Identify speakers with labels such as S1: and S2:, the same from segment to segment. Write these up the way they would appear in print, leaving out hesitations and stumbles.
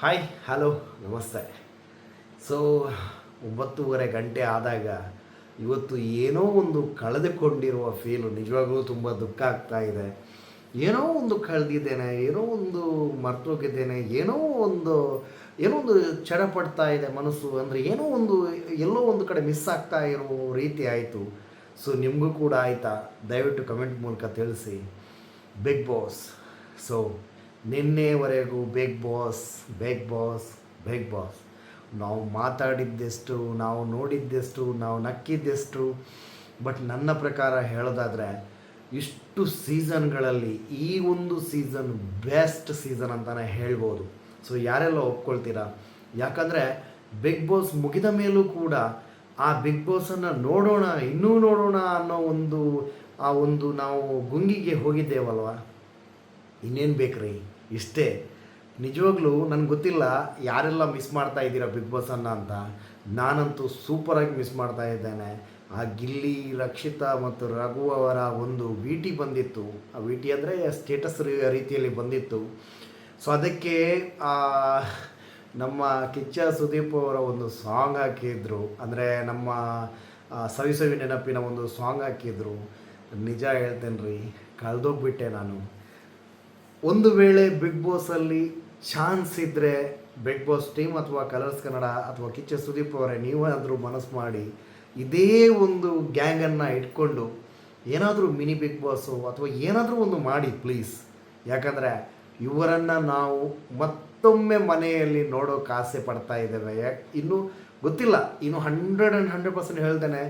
S1: Hi hello ನಮಸ್ತೆ. So 9:30 ಗಂಟೆ ಆದಾಗ ಇವತ್ತು ಏನೋ ಒಂದು ಕಳೆದುಕೊಂಡಿರುವ ಫೀಲು ನಿಜವಾಗ್ಲೂ ತುಂಬ ದುಃಖ ಆಗ್ತಾ ಇದೆ. ಏನೋ ಒಂದು ಕಳೆದಿದ್ದೇನೆ, ಏನೋ ಒಂದು ಮರ್ತೋಗಿದ್ದೇನೆ, ಏನೋ ಒಂದು ಚಡಪಡ್ತಾ ಇದೆ ಮನಸ್ಸು. ಅಂದರೆ ಏನೋ ಒಂದು ಎಲ್ಲೋ ಒಂದು ಕಡೆ ಮಿಸ್ ಆಗ್ತಾ ಇರೋ ರೀತಿ ಆಯಿತು. ಸೊ ನಿಮಗೂ ಕೂಡ ಆಯಿತಾ? ದಯವಿಟ್ಟು ಕಮೆಂಟ್ ಮೂಲಕ ತಿಳಿಸಿ. Bigg Boss. ಸೊ ನಿನ್ನೆವರೆಗೂ Bigg Boss Bigg Boss Bigg Boss ನಾವು ಮಾತಾಡಿದ್ದೆಷ್ಟು, ನಾವು ನೋಡಿದ್ದೆಷ್ಟು, ನಾವು ನಕ್ಕಿದ್ದೆಷ್ಟು. ಬಟ್ ನನ್ನ ಪ್ರಕಾರ ಹೇಳೋದಾದರೆ ಇಷ್ಟು ಸೀಸನ್ಗಳಲ್ಲಿ ಈ ಒಂದು ಸೀಸನ್ ಬೆಸ್ಟ್ ಸೀಸನ್ ಅಂತಲೇ ಹೇಳ್ಬೋದು. ಸೊ ಯಾರೆಲ್ಲ ಒಪ್ಕೊಳ್ತೀರಾ? ಯಾಕಂದರೆ ಬಿಗ್ ಬಾಸ್ ಮುಗಿದ ಮೇಲೂ ಕೂಡ ಆ ಬಿಗ್ ಬಾಸನ್ನು ನೋಡೋಣ, ಇನ್ನೂ ನೋಡೋಣ ಅನ್ನೋ ಒಂದು ನಾವು ಗುಂಗಿಗೆ ಹೋಗಿದ್ದೇವಲ್ವ. ಇನ್ನೇನು ಬೇಕ್ರಿ, ಇಷ್ಟೇ. ನಿಜವಾಗ್ಲೂ ನನಗೆ ಗೊತ್ತಿಲ್ಲ ಯಾರೆಲ್ಲ ಮಿಸ್ ಮಾಡ್ತಾ ಇದ್ದೀರಾ ಬಿಗ್ ಬಾಸನ್ನು ಅಂತ. ನಾನಂತೂ ಸೂಪರಾಗಿ ಮಿಸ್ ಮಾಡ್ತಾ ಇದ್ದೇನೆ. ಆ ಗಿಲ್ಲಿ, ರಕ್ಷಿತಾ ಮತ್ತು ರಘು ಅವರ ಒಂದು ವಿ ಟಿ ಬಂದಿತ್ತು. ಆ ವಿ ಟಿ ಅಂದರೆ ಸ್ಟೇಟಸ್ ರೀತಿಯಲ್ಲಿ ಬಂದಿತ್ತು. ಸೊ ಅದಕ್ಕೆ ನಮ್ಮ ಕಿಚ್ಚ ಸುದೀಪ್ ಅವರ ಒಂದು ಸಾಂಗ್ ಹಾಕಿದ್ರು. ಅಂದರೆ ನಮ್ಮ ಸವಿ ಸವಿ ನೆನಪಿನ ಒಂದು ಸಾಂಗ್ ಹಾಕಿದ್ರು. ನಿಜ ಹೇಳ್ತೇನೆ ರೀ, ಕಳೆದೋಗ್ಬಿಟ್ಟೆ ನಾನು. ಒಂದು ವೇಳೆ ಬಿಗ್ ಬಾಸಲ್ಲಿ ಚಾನ್ಸ್ ಇದ್ದರೆ ಬಿಗ್ ಬಾಸ್ ಟೀಮ್ ಅಥವಾ ಕಲರ್ಸ್ ಕನ್ನಡ ಅಥವಾ ಕಿಚ್ಚ ಸುದೀಪ್ ಅವರೇ ನೀವಾದರೂ ಮನಸ್ಸು ಮಾಡಿ ಇದೇ ಒಂದು ಗ್ಯಾಂಗನ್ನು ಇಟ್ಕೊಂಡು ಏನಾದರೂ ಮಿನಿ ಬಿಗ್ ಬಾಸು ಅಥವಾ ಏನಾದರೂ ಒಂದು ಮಾಡಿ ಪ್ಲೀಸ್. ಯಾಕಂದರೆ ಇವರನ್ನು ನಾವು ಮತ್ತೊಮ್ಮೆ ಮನೆಯಲ್ಲಿ ನೋಡೋಕೆ ಆಸೆ ಪಡ್ತಾ ಇದ್ದೇವೆ. ಇನ್ನೂ ಗೊತ್ತಿಲ್ಲ, ಇನ್ನು 100% ಹೇಳ್ತೇನೆ,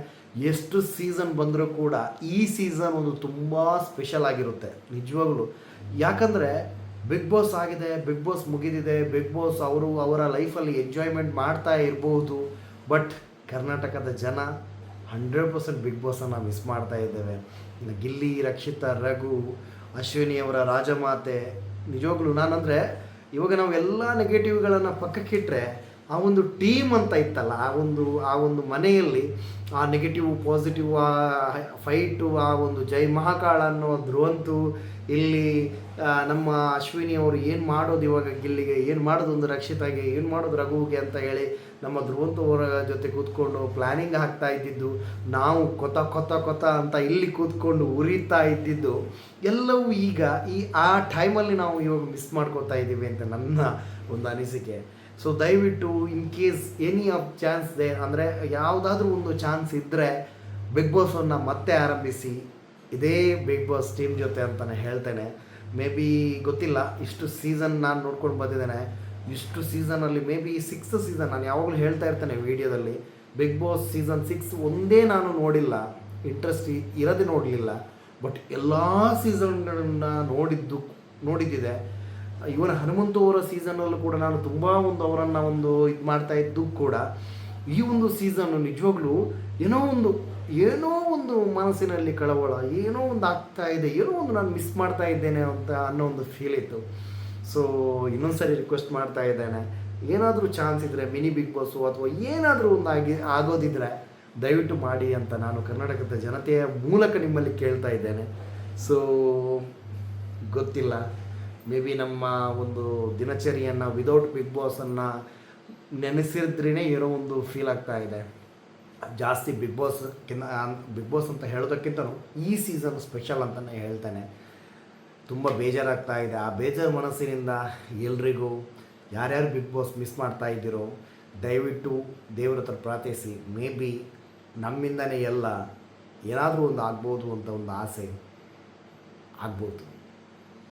S1: ಎಷ್ಟು ಸೀಸನ್ ಬಂದರೂ ಕೂಡ ಈ ಸೀಸನ್ ಒಂದು ತುಂಬ ಸ್ಪೆಷಲ್ ಆಗಿರುತ್ತೆ ನಿಜವಾಗ್ಲೂ. ಯಾಕಂದರೆ ಬಿಗ್ ಬಾಸ್ ಆಗಿದೆ, ಬಿಗ್ ಬಾಸ್ ಮುಗಿದಿದೆ, ಬಿಗ್ ಬಾಸ್ ಅವರ ಲೈಫಲ್ಲಿ ಎಂಜಾಯ್ಮೆಂಟ್ ಮಾಡ್ತಾ ಇರ್ಬೋದು. ಬಟ್ ಕರ್ನಾಟಕದ ಜನ 100% ಬಿಗ್ ಬಾಸನ್ನು ಮಿಸ್ ಮಾಡ್ತಾ ಇದ್ದೇವೆ. ಇನ್ನು ಗಿಲ್ಲಿ, ರಕ್ಷಿತಾ, ರಘು, ಅಶ್ವಿನಿಯವರ ರಾಜಮಾತೆ. ನಿಜವಾಗ್ಲೂ ನಾನಂದರೆ ಇವಾಗ ನಾವು ಎಲ್ಲ ನೆಗೆಟಿವ್ಗಳನ್ನು ಪಕ್ಕಕ್ಕಿಟ್ಟರೆ ಆ ಒಂದು ಟೀಮ್ ಅಂತ ಇತ್ತಲ್ಲ, ಆ ಒಂದು ಮನೆಯಲ್ಲಿ ಆ ನೆಗೆಟಿವ್ ಪಾಸಿಟಿವ್ ಫೈಟು, ಆ ಒಂದು ಜೈ ಮಹಾಕಾಳ ಅನ್ನೋ ಧ್ರುವಂತು, ಇಲ್ಲಿ ನಮ್ಮ ಅಶ್ವಿನಿ ಅವರು ಏನು ಮಾಡೋದು ಇವಾಗ ಗಿಲ್ಲಿಗೆ, ಏನು ಮಾಡೋದು ಒಂದು ರಕ್ಷಿತಾಗೆ, ಏನು ಮಾಡೋದು ರಘುವಿಗೆ ಅಂತ ಹೇಳಿ ನಮ್ಮ ಧ್ರುವಂತು ಅವರ ಜೊತೆ ಕೂತ್ಕೊಂಡು ಪ್ಲ್ಯಾನಿಂಗ್ ಹಾಕ್ತಾ ಇದ್ದಿದ್ದು, ನಾವು ಕೊತ ಅಂತ ಇಲ್ಲಿ ಕೂತ್ಕೊಂಡು ಉರಿತಾ ಇದ್ದಿದ್ದು ಎಲ್ಲವೂ ಈಗ ಆ ಟೈಮಲ್ಲಿ ನಾವು ಇವಾಗ ಮಿಸ್ ಮಾಡ್ಕೋತಾ ಇದ್ದೀವಿ ಅಂತ ನನ್ನ ಒಂದು ಅನಿಸಿಕೆ. ಸೊ ದಯವಿಟ್ಟು in case any of chance they, ಅಂದರೆ ಯಾವುದಾದ್ರೂ ಒಂದು ಚಾನ್ಸ್ ಇದ್ದರೆ ಬಿಗ್ ಬಾಸನ್ನು ಮತ್ತೆ ಆರಂಭಿಸಿ ಇದೇ ಬಿಗ್ ಬಾಸ್ ಟೀಮ್ ಜೊತೆ ಅಂತಲೇ ಹೇಳ್ತೇನೆ. ಮೇ ಬಿ ಗೊತ್ತಿಲ್ಲ, ಇಷ್ಟು ಸೀಸನ್ ನಾನು ನೋಡ್ಕೊಂಡು ಬಂದಿದ್ದೇನೆ. ಇಷ್ಟು ಸೀಸನಲ್ಲಿ ಮೇ ಬಿ 6th ಸೀಸನ್, ನಾನು ಯಾವಾಗಲೂ ಹೇಳ್ತಾ ಇರ್ತೇನೆ ವೀಡಿಯೋದಲ್ಲಿ, ಬಿಗ್ ಬಾಸ್ ಸೀಸನ್ 6 ಒಂದೇ ನಾನು ನೋಡಿಲ್ಲ, ಇಂಟ್ರೆಸ್ಟ್ ಇರೋದೇ ನೋಡಲಿಲ್ಲ. ಬಟ್ ಎಲ್ಲ ಸೀಸನ್ಗಳನ್ನು ನೋಡಿದ್ದಿದೆ. ಇವನ ಹನುಮಂತು ಅವರ ಸೀಸನಲ್ಲೂ ಕೂಡ ನಾನು ತುಂಬ ಅವರನ್ನು ಇದು ಮಾಡ್ತಾ ಇದ್ದು ಕೂಡ ಈ ಒಂದು ಸೀಸನ್ನು ನಿಜವಾಗ್ಲೂ ಏನೋ ಒಂದು ಮನಸ್ಸಿನಲ್ಲಿ ಕಳವಳ, ಏನೋ ಒಂದು ಆಗ್ತಾ ಇದೆ, ಏನೋ ಒಂದು ನಾನು ಮಿಸ್ ಮಾಡ್ತಾ ಇದ್ದೇನೆ ಅನ್ನೋ ಒಂದು ಫೀಲ್ ಇತ್ತು. ಸೊ ಇನ್ನೊಂದು ಸರಿ ರಿಕ್ವೆಸ್ಟ್ ಮಾಡ್ತಾ ಇದ್ದೇನೆ, ಏನಾದರೂ ಚಾನ್ಸ್ ಇದ್ದರೆ ಮಿನಿ ಬಿಗ್ ಬಾಸು ಅಥವಾ ಏನಾದರೂ ಒಂದು ಆಗೋದಿದ್ರೆ ದಯವಿಟ್ಟು ಮಾಡಿ ಅಂತ ನಾನು ಕರ್ನಾಟಕದ ಜನತೆಯ ಮೂಲಕ ನಿಮ್ಮಲ್ಲಿ ಕೇಳ್ತಾ ಇದ್ದೇನೆ. ಸೊ ಗೊತ್ತಿಲ್ಲ, ಮೇ ಬಿ ನಮ್ಮ ಒಂದು ದಿನಚರಿಯನ್ನು ವಿದೌಟ್ ಬಿಗ್ ಬಾಸನ್ನು ನೆನೆಸಿದ್ರೇ ಏನೋ ಒಂದು ಫೀಲ್ ಆಗ್ತಾ ಇದೆ. ಜಾಸ್ತಿ ಬಿಗ್ ಬಾಸ್ ಅಂತ ಹೇಳೋದಕ್ಕಿಂತಲೂ ಈ ಸೀಸನ್ ಸ್ಪೆಷಲ್ ಅಂತಲೇ ಹೇಳ್ತೇನೆ. ತುಂಬ ಬೇಜಾರಾಗ್ತಾ ಇದೆ. ಆ ಬೇಜಾರು ಮನಸ್ಸಿನಿಂದ ಎಲ್ರಿಗೂ ಯಾರ್ಯಾರು ಬಿಗ್ ಬಾಸ್ ಮಿಸ್ ಮಾಡ್ತಾ ಇದ್ದೀರೋ ದಯವಿಟ್ಟು ದೇವ್ರ ಹತ್ರ ಪ್ರಾರ್ಥಿಸಿ. ಮೇ ಬಿ ನಮ್ಮಿಂದನೇ ಎಲ್ಲ ಏನಾದರೂ ಒಂದು ಆಗ್ಬೋದು ಅಂತ ಒಂದು ಆಸೆ ಆಗ್ಬೋದು.